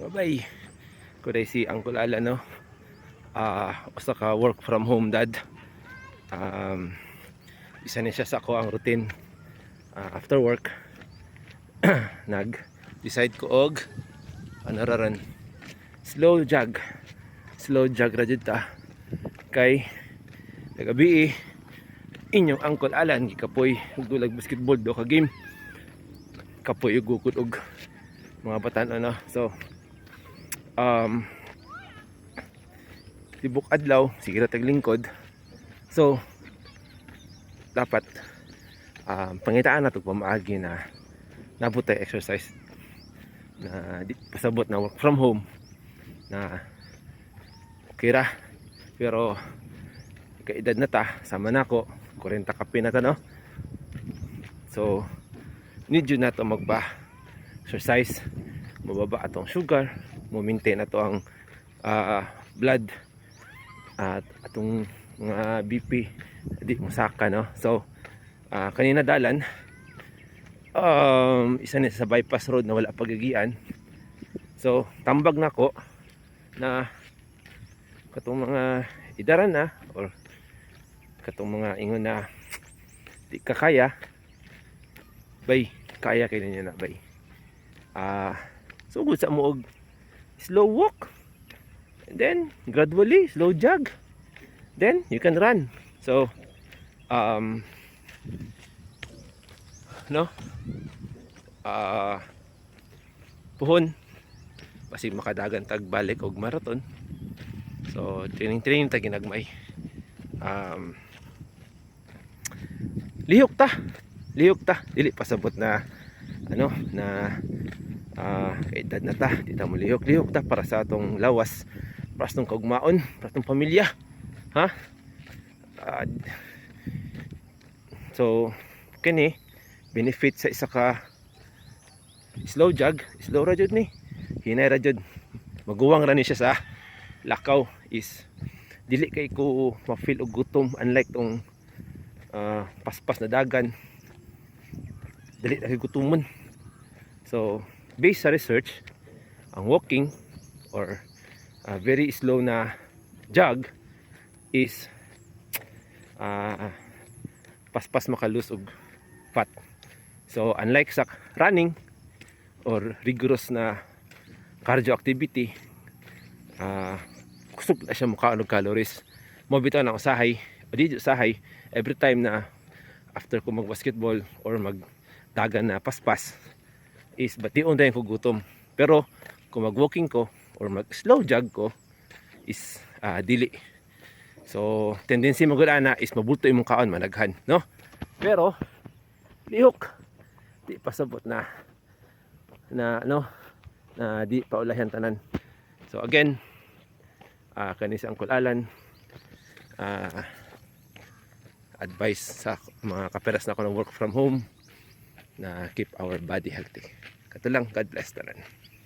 Babay. Kuday si Uncle Alan, no? Usa ka work from home dad. Isa ni siya sa ako ang routine after work. Nag-decide ko og ano raron slow jog. Slow jog ra jud ta. Kay nagabi inyong Uncle Alan gikapoy og dulag basketball do ka game. Kapoy og gukod og mga batan ano. So tibok adlaw sige ra tag lingkod. So dapat pangitaan nato pamaagi na nabutay exercise na di pasabot na work from home na okay ra, pero kaedad na ta sama na ko 40 kape na ta, no? So need yun na to magba exercise, mababa atong sugar, mo maintain na to ang blood at atong mga BP di musaka, no? So kanina dalan isa ni sa bypass road na wala pagagian. So tambag na ko na katong mga idaran na or katong mga ingon na di kakaya bay, kaya kay ninyo na bay. Sugod sa mo og slow walk and then gradually slow jog, then you can run. So no, puhon basi makadagan tag balik og marathon. So training ta ginagmay. Lihok ta dili pasabot na ano na edad na ta, di ta mo lihok ta para sa atong lawas, para sa atong kaugmaon, para sa atong pamilya, ha? So kini benefit sa isa ka slow jog, slow ra jud ni, hinay ra jud, maguwang ra ni siya sa lakaw is dili kay ko ma-feel og gutom, unlike tong paspas na dagan dili na kay gutomon. So based sa research, ang walking or very slow na jog is paspas makalus og fat. So unlike sa running or rigorous na cardio activity, kusog na siya mukha og calories. Mo bitaw na usahay o di usahay every time na after ko mag basketball or mag dagan na paspas is bation dayon ko gutom. Pero kung mag walking ko or mag slow jog ko is dili. So tendency mo gud ana is mabulto imong kaon managhan, no? Pero lihok di pasabot na no na di paulayan tanan. So again, kani si Uncle Alan advice sa mga kaperas na ko ng work from home na keep our body healthy. Kato lang, God bless tanan.